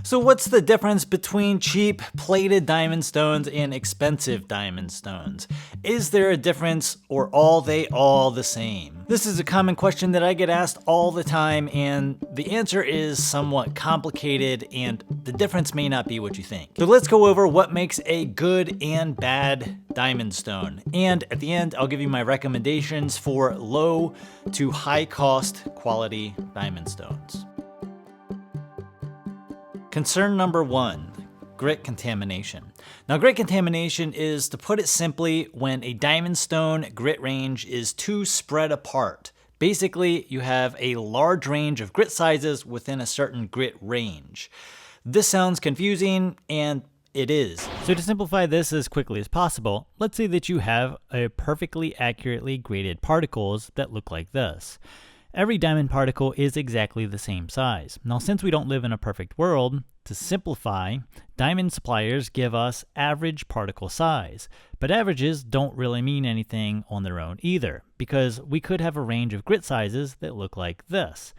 So what's the difference between cheap plated diamond stones and expensive diamond stones? Is there a difference, or are they all the same? This is a common question that I get asked all the time, and the answer is somewhat complicated, and the difference may not be what you think. So let's go over what makes a good and bad diamond stone. And at the end, I'll give you my recommendations for low to high cost quality diamond stones. Concern number 1, grit contamination. Now, grit contamination is, to put it simply, when a diamond stone grit range is too spread apart. Basically, you have a large range of grit sizes within a certain grit range. This sounds confusing, and it is. So to simplify this as quickly as possible, let's say that you have a perfectly accurately graded particles that look like this. Every diamond particle is exactly the same size. Now, since we don't live in a perfect world, to simplify, diamond suppliers give us average particle size. But averages don't really mean anything on their own either, because we could have a range of grit sizes that look like this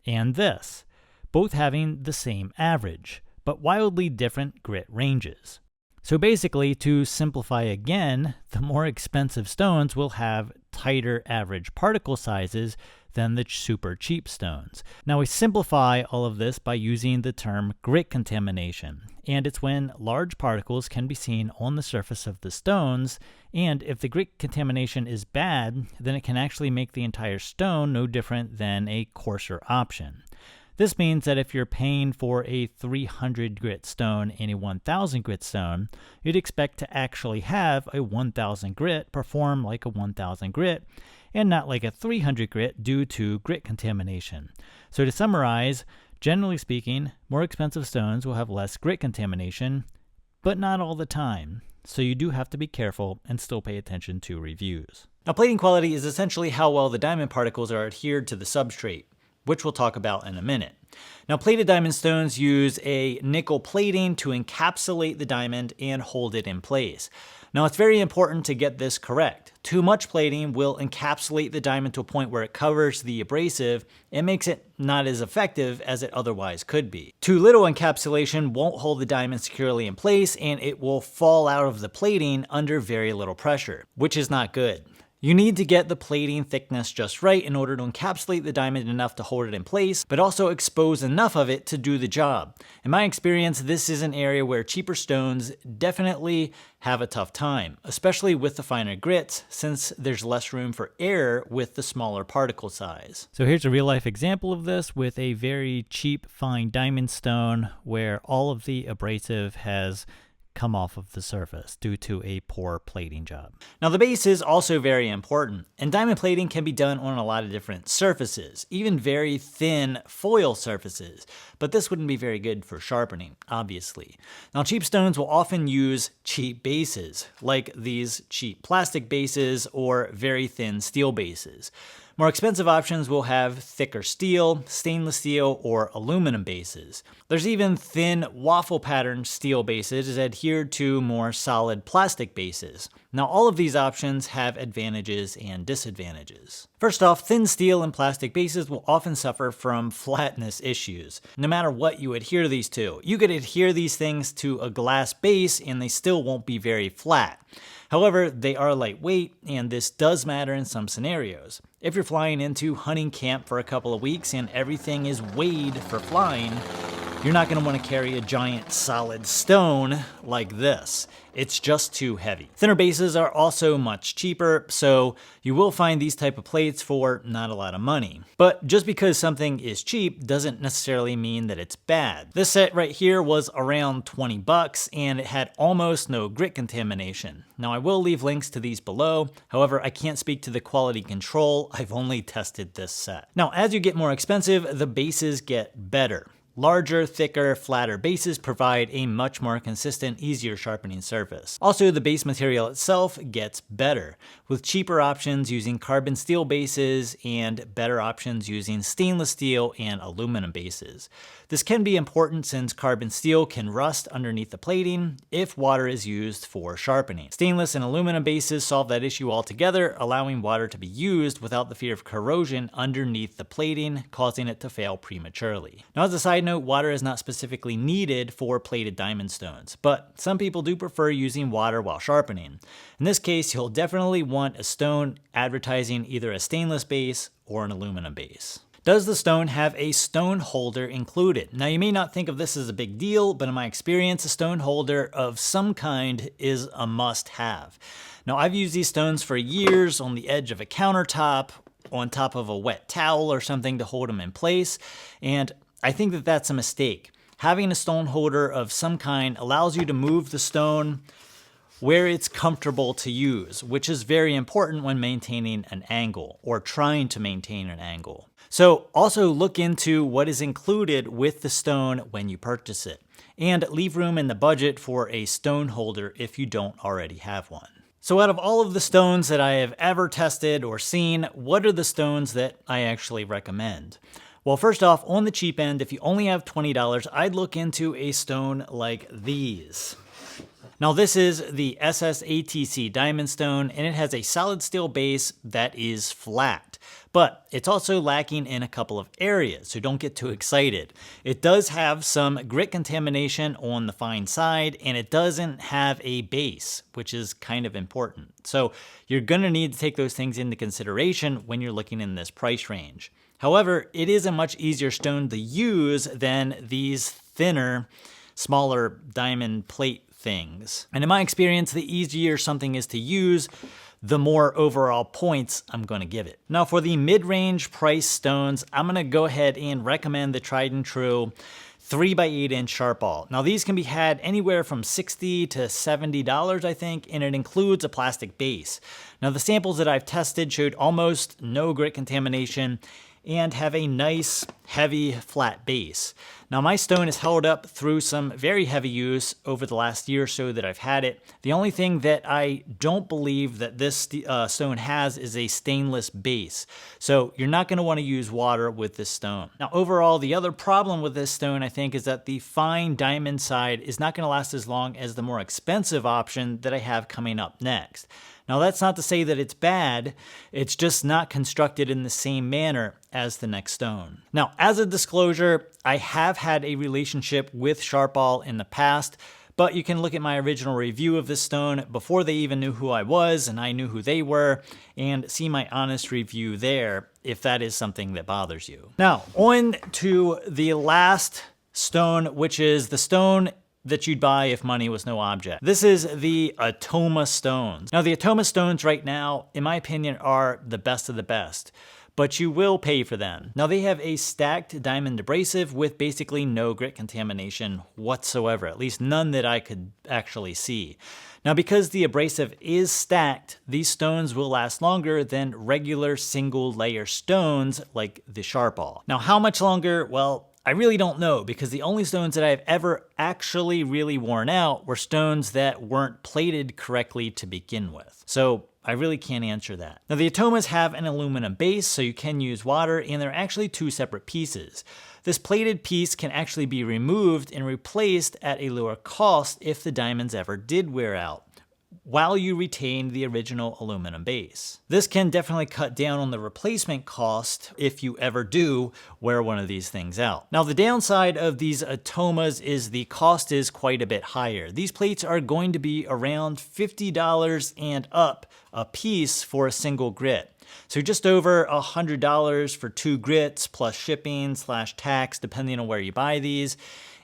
and this, both having the same average, but wildly different grit ranges. So basically, to simplify again, the more expensive stones will have tighter average particle sizes than the super cheap stones. Now we simplify all of this by using the term grit contamination, and it's when large particles can be seen on the surface of the stones, and if the grit contamination is bad, then it can actually make the entire stone no different than a coarser option. This means that if you're paying for a 300 grit stone and a 1000 grit stone, you'd expect to actually have a 1000 grit perform like a 1000 grit and not like a 300 grit due to grit contamination. So to summarize, generally speaking, more expensive stones will have less grit contamination, but not all the time. So you do have to be careful and still pay attention to reviews. Now, plating quality is essentially how well the diamond particles are adhered to the substrate, which we'll talk about in a minute. Now, plated diamond stones use a nickel plating to encapsulate the diamond and hold it in place. Now, it's very important to get this correct. Too much plating will encapsulate the diamond to a point where it covers the abrasive and makes it not as effective as it otherwise could be. Too little encapsulation won't hold the diamond securely in place, and it will fall out of the plating under very little pressure, which is not good. You need to get the plating thickness just right in order to encapsulate the diamond enough to hold it in place, but also expose enough of it to do the job. In my experience, this is an area where cheaper stones definitely have a tough time, especially with the finer grits, since there's less room for error with the smaller particle size. So here's a real life example of this with a very cheap fine diamond stone where all of the abrasive has come off of the surface due to a poor plating job. Now, the base is also very important, and diamond plating can be done on a lot of different surfaces, even very thin foil surfaces, but this wouldn't be very good for sharpening, obviously. Now, cheap stones will often use cheap bases, like these cheap plastic bases or very thin steel bases. More expensive options will have thicker steel, stainless steel, or aluminum bases. There's even thin waffle pattern steel bases adhered to more solid plastic bases. Now, all of these options have advantages and disadvantages. First off, thin steel and plastic bases will often suffer from flatness issues. No matter what you adhere these to, you could adhere these things to a glass base and they still won't be very flat. However, they are lightweight, and this does matter in some scenarios. If you're flying into hunting camp for a couple of weeks and everything is weighed for flying, you're not going to want to carry a giant solid stone like this. It's just too heavy. Thinner bases are also much cheaper, so you will find these type of plates for not a lot of money. But just because something is cheap doesn't necessarily mean that it's bad. This set right here was around 20 bucks and it had almost no grit contamination. Now, I will leave links to these below. However, I can't speak to the quality control. I've only tested this set. Now, as you get more expensive, the bases get better. Larger, thicker, flatter bases provide a much more consistent, easier sharpening surface. Also, the base material itself gets better, with cheaper options using carbon steel bases and better options using stainless steel and aluminum bases. This can be important since carbon steel can rust underneath the plating if water is used for sharpening. Stainless and aluminum bases solve that issue altogether, allowing water to be used without the fear of corrosion underneath the plating, causing it to fail prematurely. Now, as a side note, water is not specifically needed for plated diamond stones, but some people do prefer using water while sharpening. In this case, you'll definitely want a stone advertising either a stainless base or an aluminum base. Does the stone have a stone holder included? Now, you may not think of this as a big deal, but in my experience, a stone holder of some kind is a must-have. Now, I've used these stones for years on the edge of a countertop, on top of a wet towel or something to hold them in place, and I think that that's a mistake. Having a stone holder of some kind allows you to move the stone where it's comfortable to use, which is very important when maintaining an angle or trying to maintain an angle. So also look into what is included with the stone when you purchase it, and leave room in the budget for a stone holder if you don't already have one. So out of all of the stones that I have ever tested or seen, what are the stones that I actually recommend? Well, first off, on the cheap end, if you only have $20, I'd look into a stone like these. Now this is the SSATC diamond stone, and it has a solid steel base that is flat, but it's also lacking in a couple of areas, so don't get too excited. It does have some grit contamination on the fine side, and it doesn't have a base, which is kind of important. So you're gonna need to take those things into consideration when you're looking in this price range. However, it is a much easier stone to use than these thinner, smaller diamond plate things. And in my experience, the easier something is to use, the more overall points I'm going to give it. Now for the mid-range price stones, I'm going to go ahead and recommend the tried and true 3x8 inch SHARPAL. Now these can be had anywhere from $60 to $70, I think, and it includes a plastic base. Now the samples that I've tested showed almost no grit contamination and have a nice, heavy, flat base. Now my stone has held up through some very heavy use over the last year or so that I've had it. The only thing that I don't believe that this stone has is a stainless base. So you're not gonna wanna use water with this stone. Now overall, the other problem with this stone, I think, is that the fine diamond side is not gonna last as long as the more expensive option that I have coming up next. Now that's not to say that it's bad, it's just not constructed in the same manner as the next stone. Now, as a disclosure, I have had a relationship with SHARPAL in the past, but you can look at my original review of this stone before they even knew who I was and I knew who they were, and see my honest review there if that is something that bothers you. Now, on to the last stone, which is the stone that you'd buy if money was no object. This is the Atoma stones. Now the Atoma stones right now, in my opinion, are the best of the best, but you will pay for them. Now they have a stacked diamond abrasive with basically no grit contamination whatsoever, at least none that I could actually see. Now because the abrasive is stacked, these stones will last longer than regular single layer stones like the SHARPAL. Now how much longer? Well, I really don't know, because the only stones that I've ever actually really worn out were stones that weren't plated correctly to begin with. So I really can't answer that. Now the Atomas have an aluminum base, so you can use water, and they're actually two separate pieces. This plated piece can actually be removed and replaced at a lower cost if the diamonds ever did wear out, while you retain the original aluminum base. This can definitely cut down on the replacement cost if you ever do wear one of these things out. Now the downside of these Atomas is the cost is quite a bit higher. These plates are going to be around $50 and up a piece for a single grit. So just over $100 for 2 grits plus shipping / tax depending on where you buy these.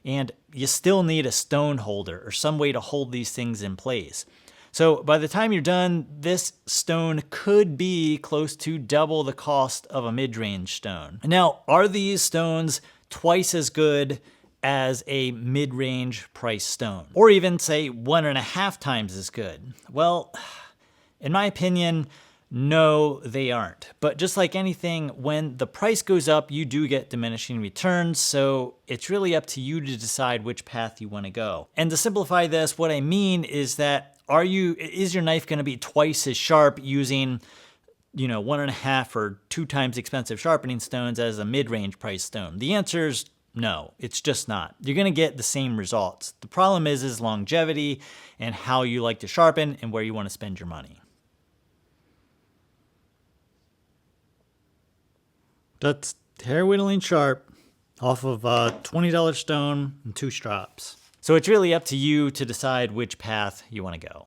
And you still need a stone holder or some way to hold these things in place. So by the time you're done, this stone could be close to double the cost of a mid-range stone. Now, are these stones twice as good as a mid-range price stone? Or even say 1.5 times as good? Well, in my opinion, no, they aren't. But just like anything, when the price goes up, you do get diminishing returns, so it's really up to you to decide which path you want to go. And to simplify this, what I mean is that is your knife going to be twice as sharp using, 1.5 or 2 times expensive sharpening stones as a mid-range price stone? The answer is no, it's just not. You're going to get the same results. The problem is longevity and how you like to sharpen and where you want to spend your money. That's hair whittling sharp. off of a $20 stone and 2 strops. So it's really up to you to decide which path you want to go.